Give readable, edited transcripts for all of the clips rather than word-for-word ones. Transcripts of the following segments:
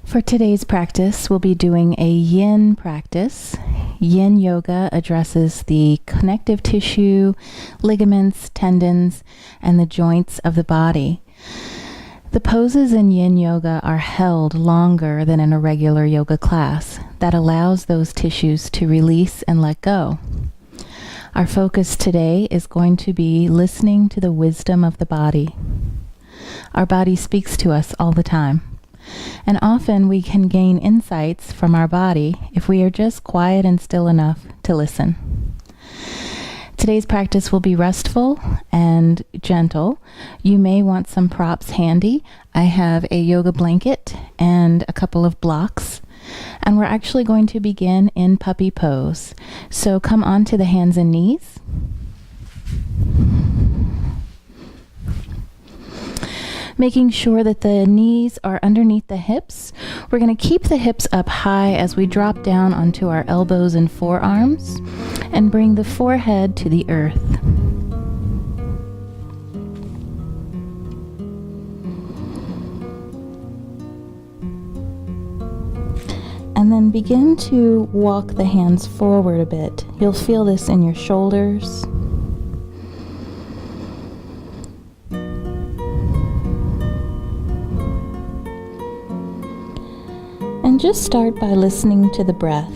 For today's practice, we'll be doing a yin practice. Yin yoga addresses the connective tissue, ligaments, tendons, and the joints of the body. The poses in yin yoga are held longer than in a regular yoga class. That allows those tissues to release and let go. Our focus today is going to be listening to the wisdom of the body. Our body speaks to us all the time. And often we can gain insights from our body if we are just quiet and still enough to listen. Today's practice will be restful and gentle. You may want some props handy. I have a yoga blanket and a couple of blocks. And we're actually going to begin in puppy pose. So come onto the hands and knees. Making sure that the knees are underneath the hips. We're going to keep the hips up high as we drop down onto our elbows and forearms and bring the forehead to the earth. And then begin to walk the hands forward a bit. You'll feel this in your shoulders. And just start by listening to the breath,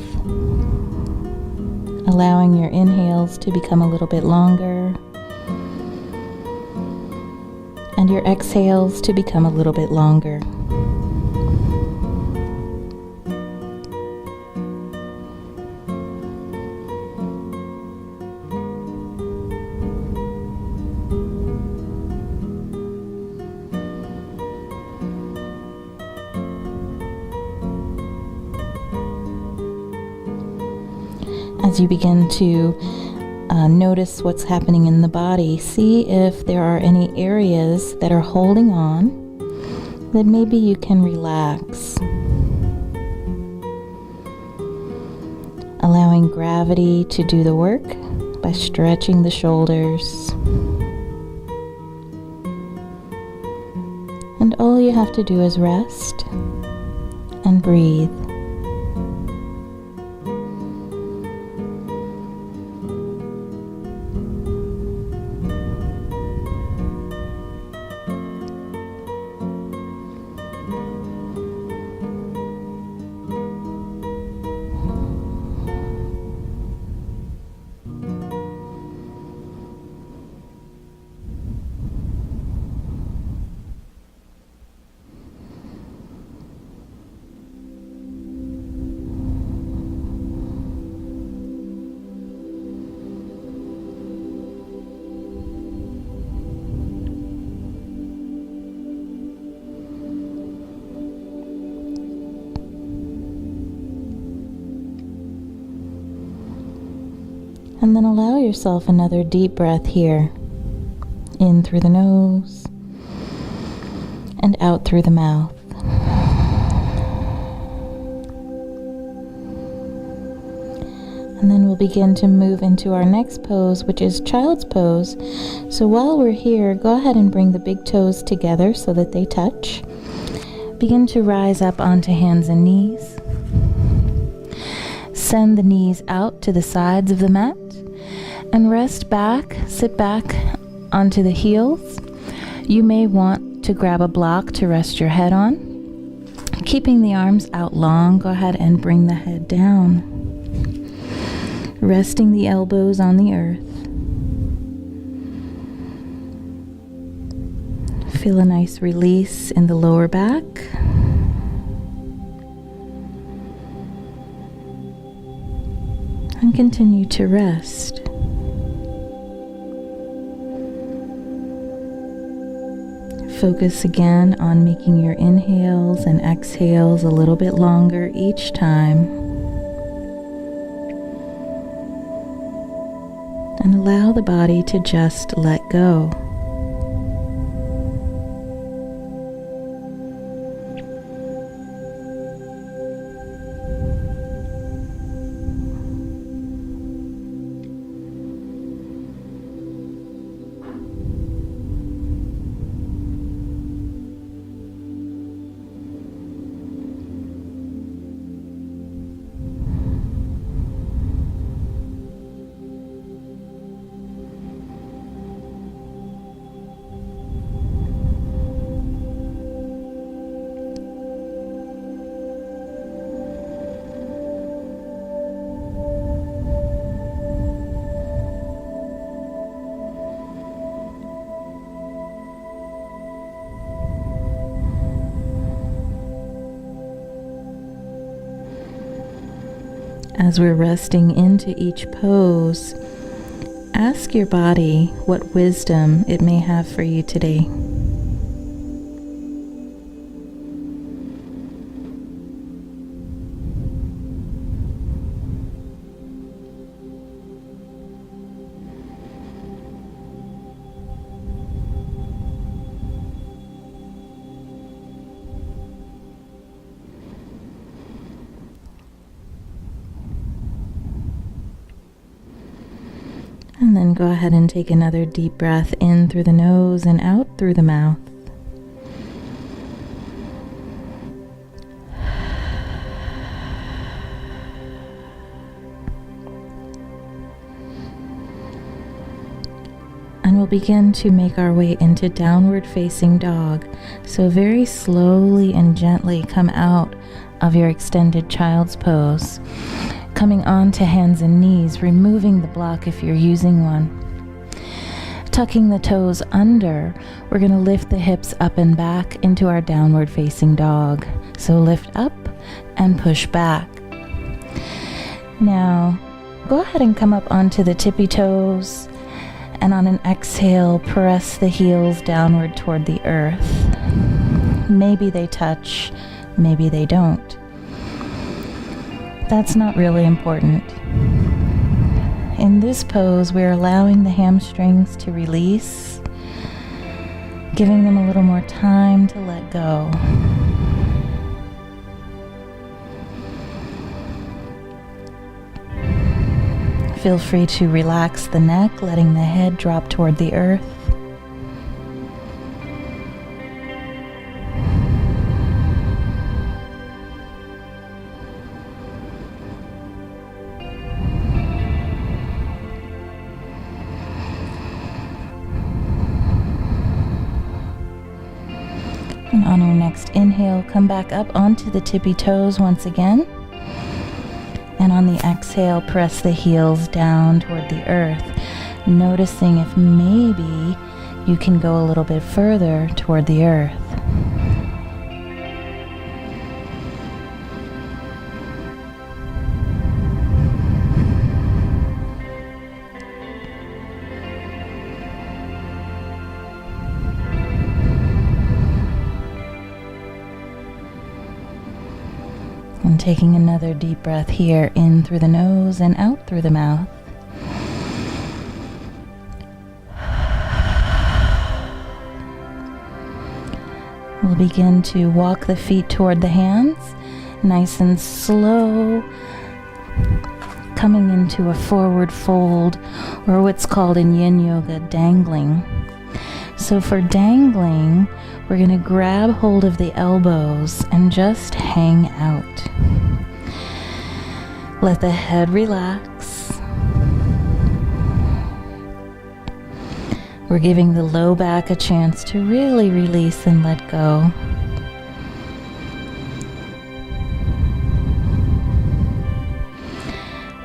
allowing your inhales to become a little bit longer and your exhales to become a little bit longer. As you begin to notice what's happening in the body, see if there are any areas that are holding on that maybe you can relax. Allowing gravity to do the work by stretching the shoulders. And all you have to do is rest and breathe. And then allow yourself another deep breath here, in through the nose and out through the mouth. And then we'll begin to move into our next pose, which is child's pose. So while we're here, go ahead and bring the big toes together so that they touch. Begin to rise up onto hands and knees. Send the knees out to the sides of the mat and rest back, sit back onto the heels. You may want to grab a block to rest your head on. Keeping the arms out long, go ahead and bring the head down. Resting the elbows on the earth. Feel a nice release in the lower back. And continue to rest. Focus again on making your inhales and exhales a little bit longer each time. And allow the body to just let go. As we're resting into each pose, ask your body what wisdom it may have for you today. And then go ahead and take another deep breath in through the nose and out through the mouth. And we'll begin to make our way into downward facing dog. So very slowly and gently come out of your extended child's pose. Coming onto hands and knees, removing the block if you're using one. Tucking the toes under, we're going to lift the hips up and back into our downward facing dog. So lift up and push back. Now, go ahead and come up onto the tippy toes, and on an exhale, press the heels downward toward the earth. Maybe they touch, maybe they don't. That's not really important. In this pose, we're allowing the hamstrings to release, giving them a little more time to let go. Feel free to relax the neck, letting the head drop toward the earth. And on our next inhale, come back up onto the tippy toes once again. And on the exhale, press the heels down toward the earth, noticing if maybe you can go a little bit further toward the earth. And taking another deep breath here, in through the nose and out through the mouth. We'll begin to walk the feet toward the hands, nice and slow, coming into a forward fold, or what's called in yin yoga, dangling. So for dangling, we're going to grab hold of the elbows and just hang out. Let the head relax. We're giving the low back a chance to really release and let go.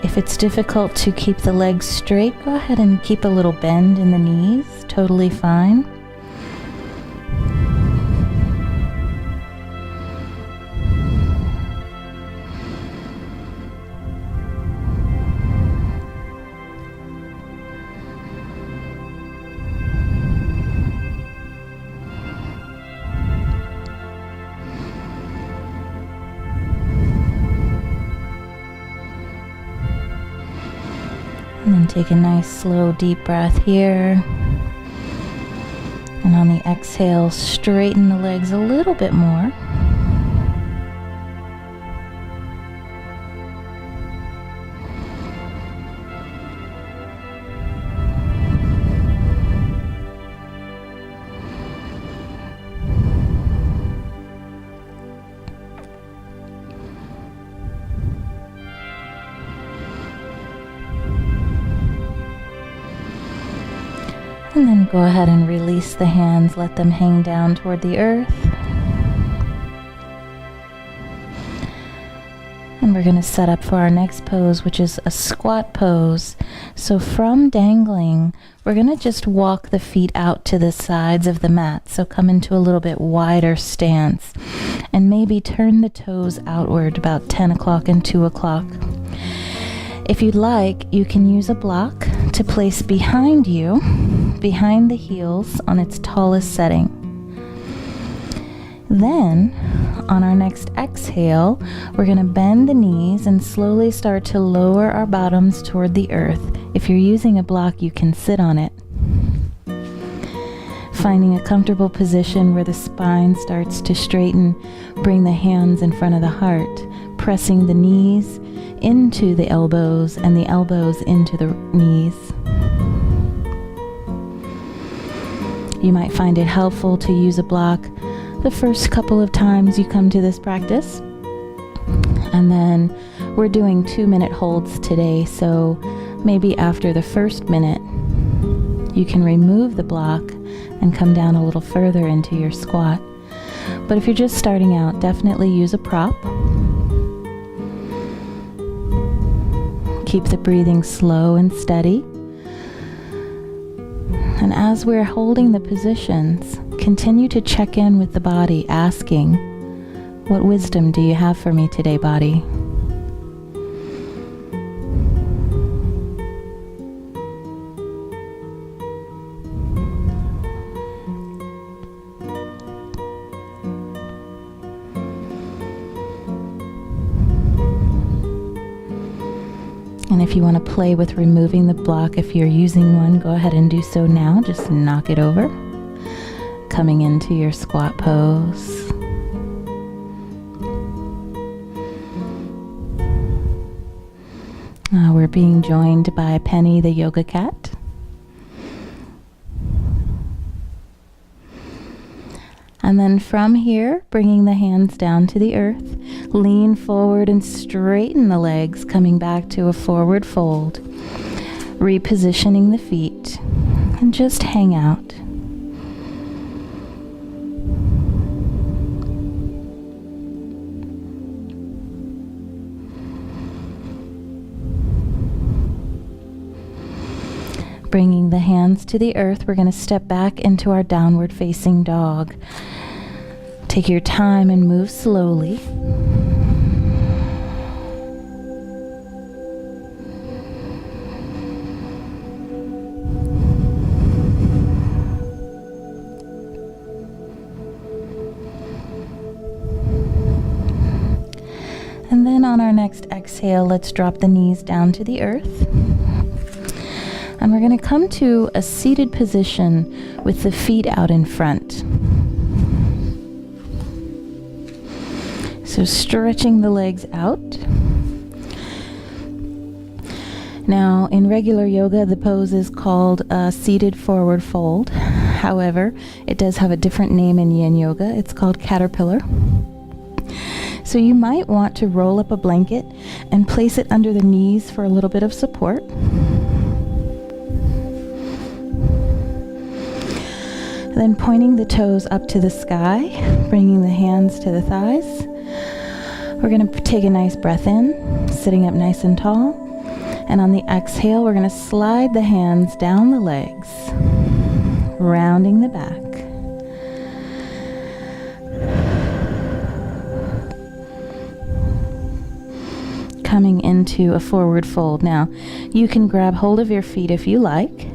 If it's difficult to keep the legs straight, go ahead and keep a little bend in the knees. Totally fine. And then take a nice slow deep breath here. And on the exhale, straighten the legs a little bit more. And then go ahead and release the hands, let them hang down toward the earth. And we're going to set up for our next pose, which is a squat pose. So from dangling, we're going to just walk the feet out to the sides of the mat. So come into a little bit wider stance and maybe turn the toes outward about 10 o'clock and 2 o'clock. If you'd like, you can use a block to place behind you, behind the heels on its tallest setting. Then, on our next exhale, we're going to bend the knees and slowly start to lower our bottoms toward the earth. If you're using a block, you can sit on it. Finding a comfortable position where the spine starts to straighten, bring the hands in front of the heart, pressing the knees into the elbows and the elbows into the knees. You might find it helpful to use a block the first couple of times you come to this practice. And then we're doing 2-minute holds today, so maybe after the first minute, you can remove the block and come down a little further into your squat. But if you're just starting out, definitely use a prop. Keep the breathing slow and steady. And as we're holding the positions, continue to check in with the body, asking, what wisdom do you have for me today, body? And if you want to play with removing the block, if you're using one, go ahead and do so now. Just knock it over. Coming into your squat pose. We're being joined by Penny, the yoga cat. And then from here, bringing the hands down to the earth, lean forward and straighten the legs, coming back to a forward fold, repositioning the feet, and just hang out. Bringing the hands to the earth, we're going to step back into our downward facing dog. Take your time and move slowly. And then on our next exhale, let's drop the knees down to the earth. And we're going to come to a seated position with the feet out in front. So stretching the legs out. Now, in regular yoga, the pose is called a seated forward fold. However, it does have a different name in yin yoga. It's called caterpillar. So you might want to roll up a blanket and place it under the knees for a little bit of support. Then pointing the toes up to the sky, bringing the hands to the thighs. We're going to take a nice breath in, sitting up nice and tall. And on the exhale, we're going to slide the hands down the legs, rounding the back. Coming into a forward fold. Now, you can grab hold of your feet if you like.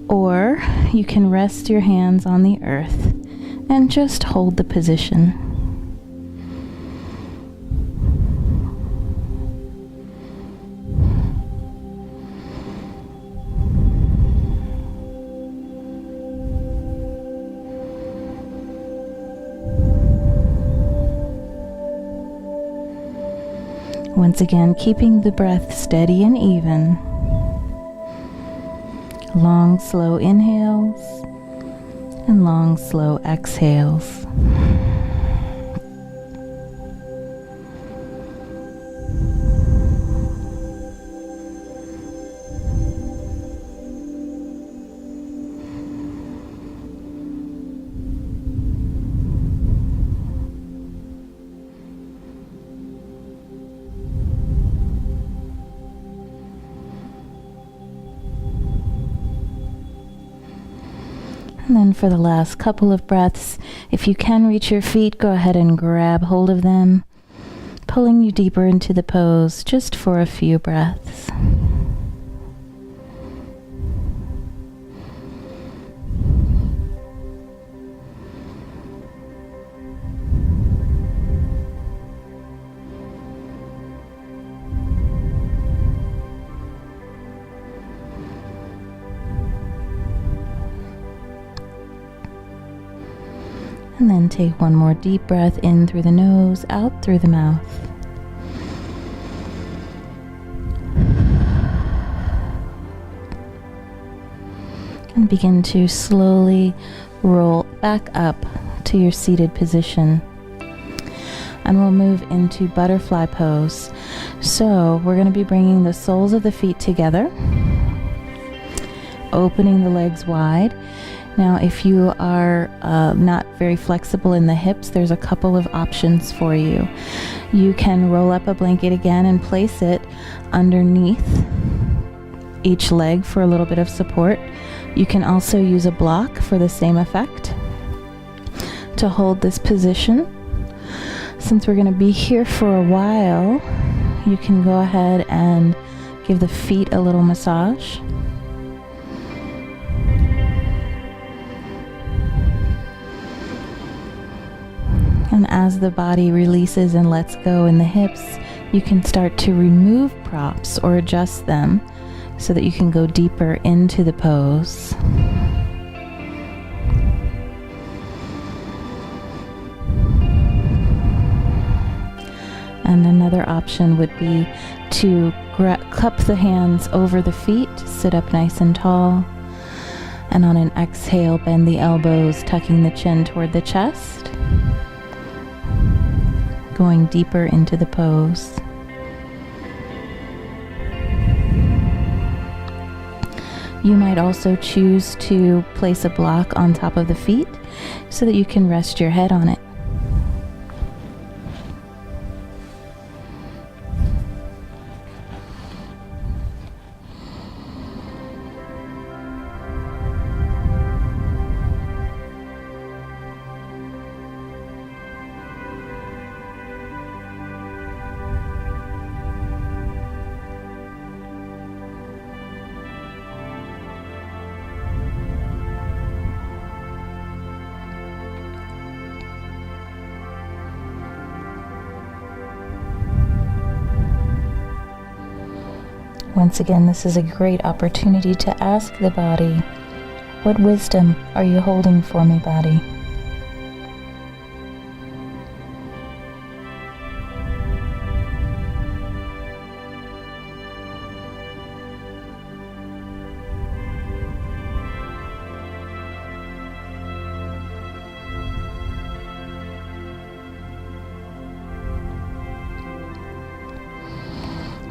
Or you can rest your hands on the earth and just hold the position. Once again, keeping the breath steady and even. Long, slow inhales and long, slow exhales. And then for the last couple of breaths, if you can reach your feet, go ahead and grab hold of them. pulling you deeper into the pose just for a few breaths. And then take one more deep breath in through the nose, out through the mouth. And begin to slowly roll back up to your seated position. And we'll move into butterfly pose. So we're going to be bringing the soles of the feet together, opening the legs wide. Now, if you are not very flexible in the hips, there's a couple of options for you. You can roll up a blanket again and place it underneath each leg for a little bit of support. You can also use a block for the same effect to hold this position. Since we're going to be here for a while, you can go ahead and give the feet a little massage. And as the body releases and lets go in the hips, you can start to remove props or adjust them so that you can go deeper into the pose. And another option would be to cup the hands over the feet, sit up nice and tall, and on an exhale, bend the elbows, tucking the chin toward the chest, going deeper into the pose. You might also choose to place a block on top of the feet so that you can rest your head on it. Once again, this is a great opportunity to ask the body, what wisdom are you holding for me, body?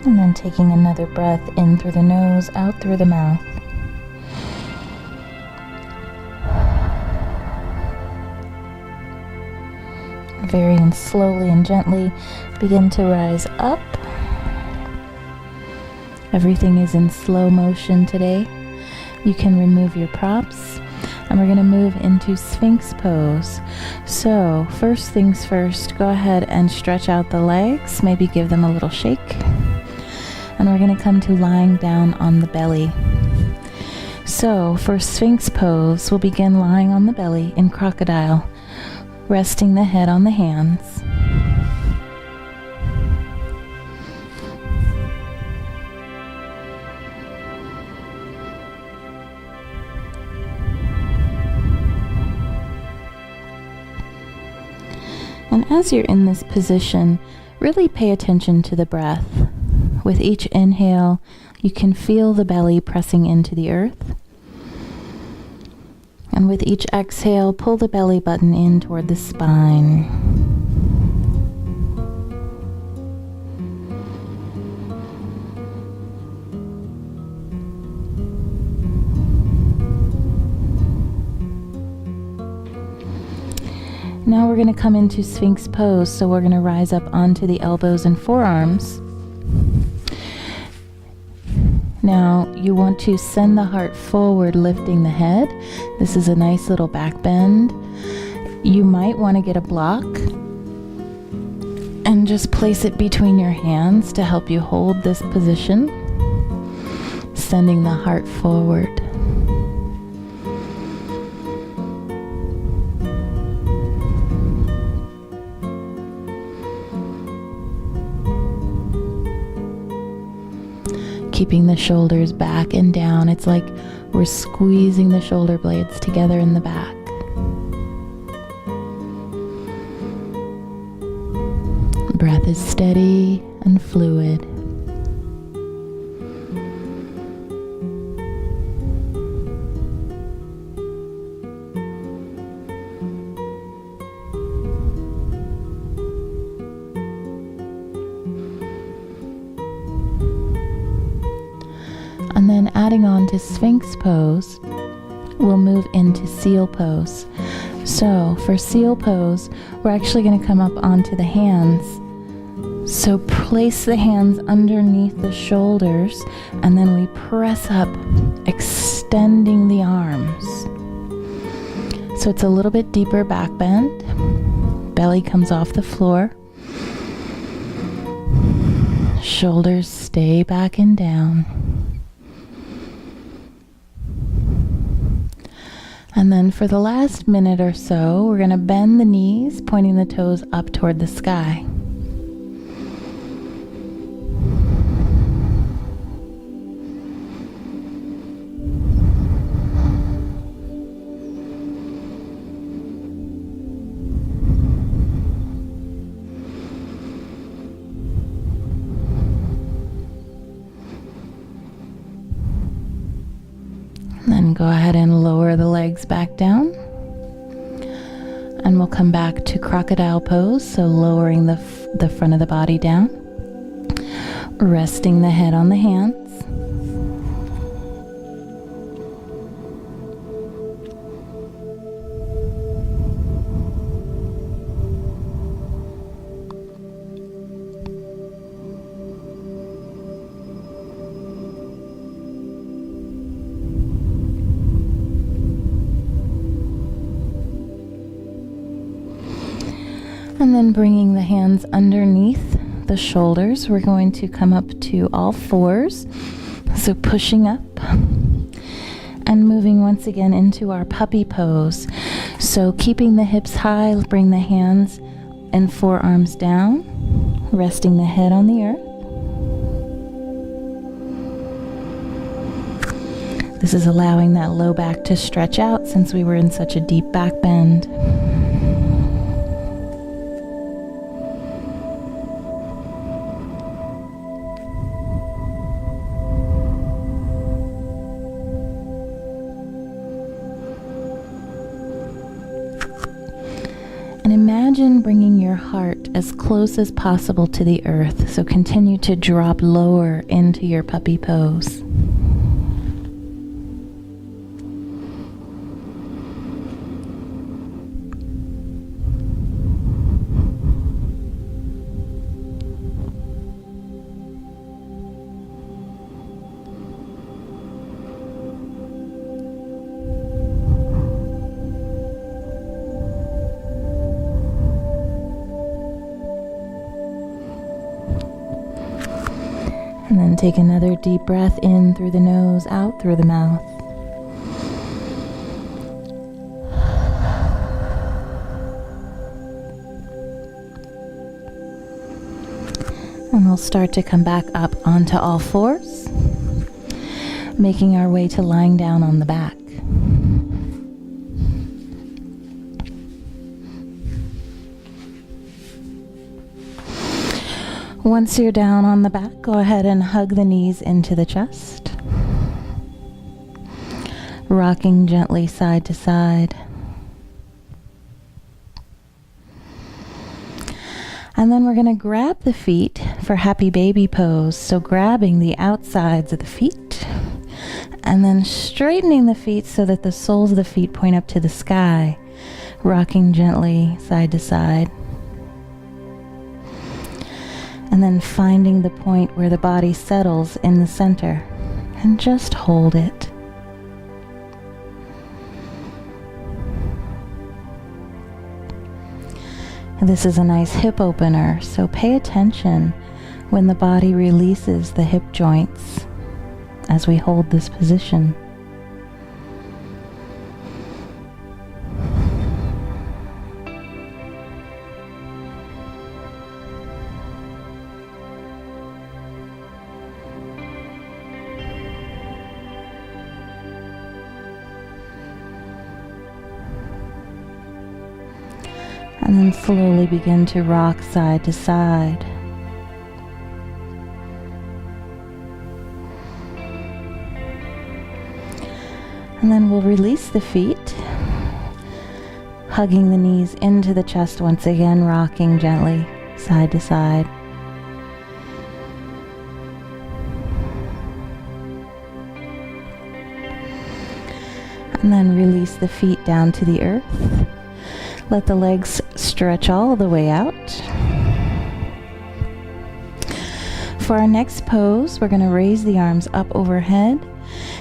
And then taking another breath in through the nose, out through the mouth. Very slowly and gently begin to rise up. Everything is in slow motion today. You can remove your props. And we're going to move into Sphinx pose. So first things first, go ahead and stretch out the legs, maybe give them a little shake. And we're going to come to lying down on the belly. So for Sphinx pose, we'll begin lying on the belly in crocodile, resting the head on the hands. And as you're in this position, really pay attention to the breath. With each inhale, you can feel the belly pressing into the earth. And with each exhale, pull the belly button in toward the spine. Now we're going to come into Sphinx pose, so we're going to rise up onto the elbows and forearms. Now you want to send the heart forward, lifting the head. This is a nice little back bend. You might want to get a block And just place it between your hands to help you hold this position, sending the heart forward. Keeping the shoulders back and down. It's like we're squeezing the shoulder blades together in the back. Breath is steady and fluid. And then adding on to Sphinx pose, we'll move into seal pose. So for seal pose, we're actually going to come up onto the hands. So place the hands underneath the shoulders, and then we press up, extending the arms. So it's a little bit deeper back bend. Belly comes off the floor. Shoulders stay back and down. And then for the last minute or so, we're going to bend the knees, pointing the toes up toward the sky. Then go ahead and lower the legs back down. And we'll come back to crocodile pose, so lowering the front of the body down. Resting the head on the hands. And then bringing the hands underneath the shoulders, we're going to come up to all fours. So pushing up and moving once again into our puppy pose. So keeping the hips high, bring the hands and forearms down, resting the head on the earth. This is allowing that low back to stretch out since we were in such a deep back bend. And imagine bringing your heart as close as possible to the earth, so continue to drop lower into your puppy pose. And then take another deep breath in through the nose, out through the mouth. And we'll start to come back up onto all fours, making our way to lying down on the back. Once you're down on the back, go ahead and hug the knees into the chest. Rocking gently side to side. And then we're going to grab the feet for happy baby pose. So grabbing the outsides of the feet and then straightening the feet so that the soles of the feet point up to the sky. Rocking gently side to side. And then finding the point where the body settles in the center, and just hold it. This is a nice hip opener, so pay attention when the body releases the hip joints as we hold this position. And then slowly begin to rock side to side. And then we'll release the feet, hugging the knees into the chest once again, rocking gently side to side. And then release the feet down to the earth. Let the legs stretch all the way out. For our next pose, we're going to raise the arms up overhead,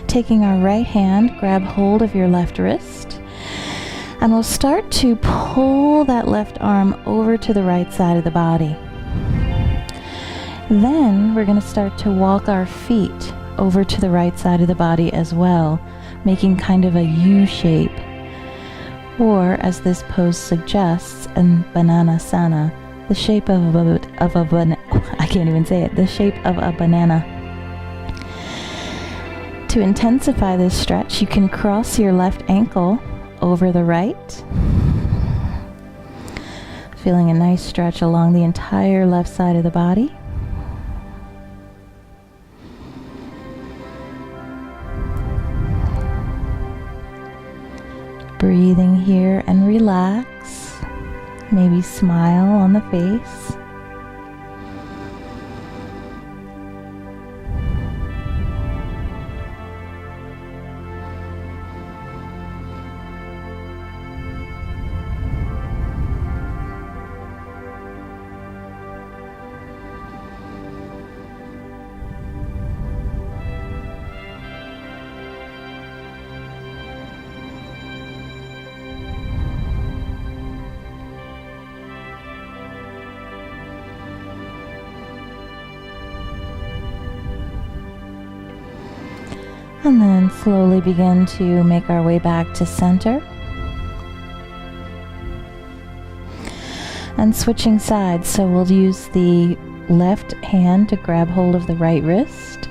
taking our right hand, grab hold of your left wrist, and we'll start to pull that left arm over to the right side of the body. Then we're going to start to walk our feet over to the right side of the body as well, making kind of a U shape. Or, as this pose suggests, in Bananasana, the shape of a banana. I can't even say it. The shape of a banana. To intensify this stretch, you can cross your left ankle over the right, feeling a nice stretch along the entire left side of the body. Breathing here and relax. Maybe smile on the face. And then slowly begin to make our way back to center. And switching sides, so we'll use the left hand to grab hold of the right wrist,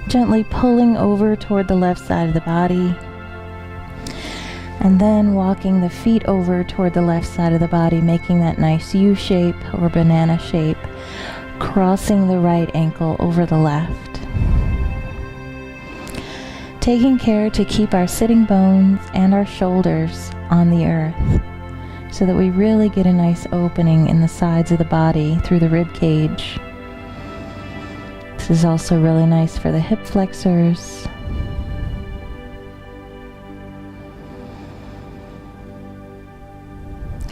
gently pulling over toward the left side of the body, and then walking the feet over toward the left side of the body, making that nice U shape or banana shape, crossing the right ankle over the left. Taking care to keep our sitting bones and our shoulders on the earth so that we really get a nice opening in the sides of the body through the rib cage. This is also really nice for the hip flexors.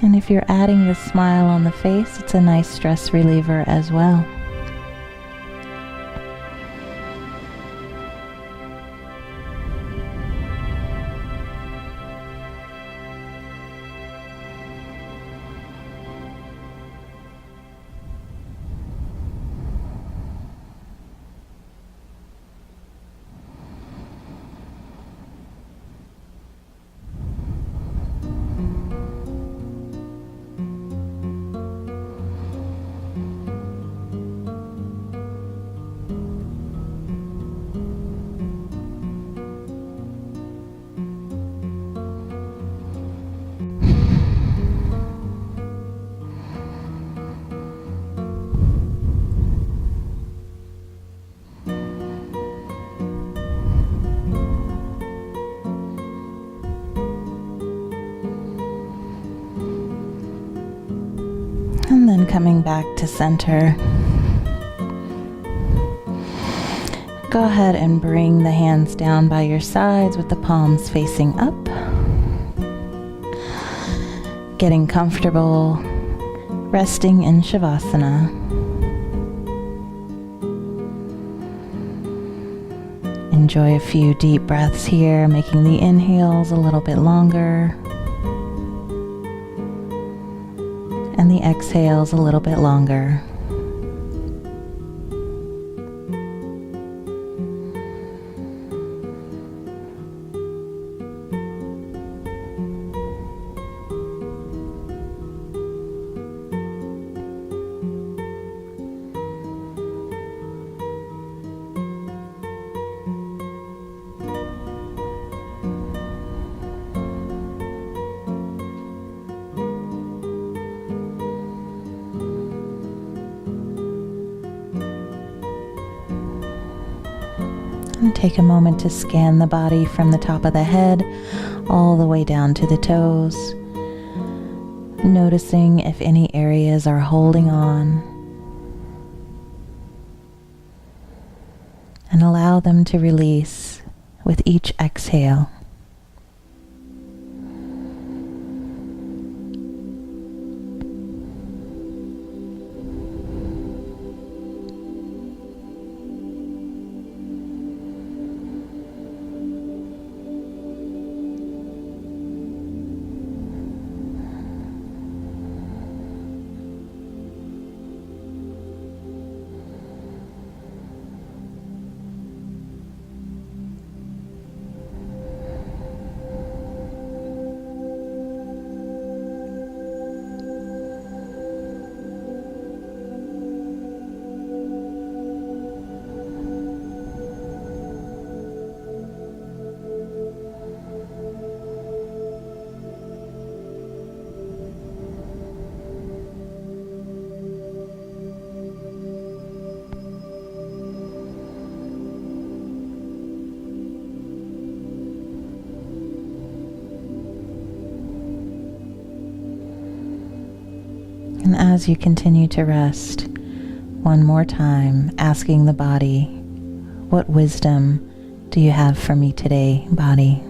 And if you're adding the smile on the face, it's a nice stress reliever as well. And then coming back to center. Go ahead and bring the hands down by your sides with the palms facing up. Getting comfortable, resting in Shavasana. Enjoy a few deep breaths here, making the inhales a little bit longer. and the exhales a little bit longer. And take a moment to scan the body from the top of the head all the way down to the toes, noticing if any areas are holding on, and allow them to release with each exhale. And as you continue to rest, one more time, asking the body, what wisdom do you have for me today, body?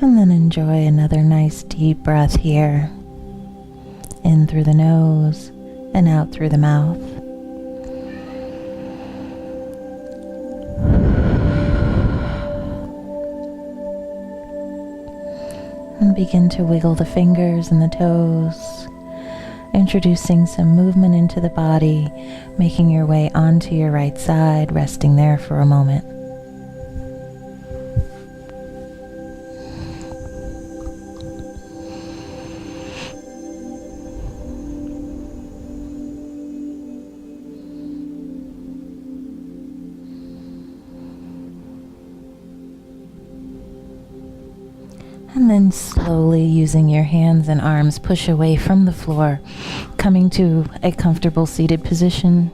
And then enjoy another nice deep breath here, in through the nose and out through the mouth. And begin to wiggle the fingers and the toes, introducing some movement into the body, making your way onto your right side, resting there for a moment. And then slowly, using your hands and arms, push away from the floor, coming to a comfortable seated position.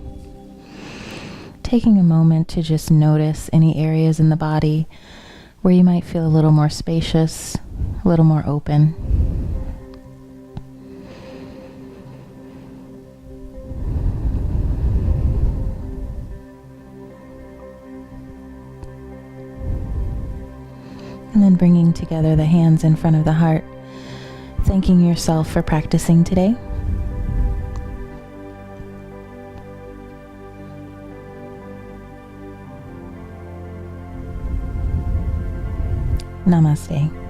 Taking a moment to just notice any areas in the body where you might feel a little more spacious, a little more open. And then bringing together the hands in front of the heart, thanking yourself for practicing today. Namaste.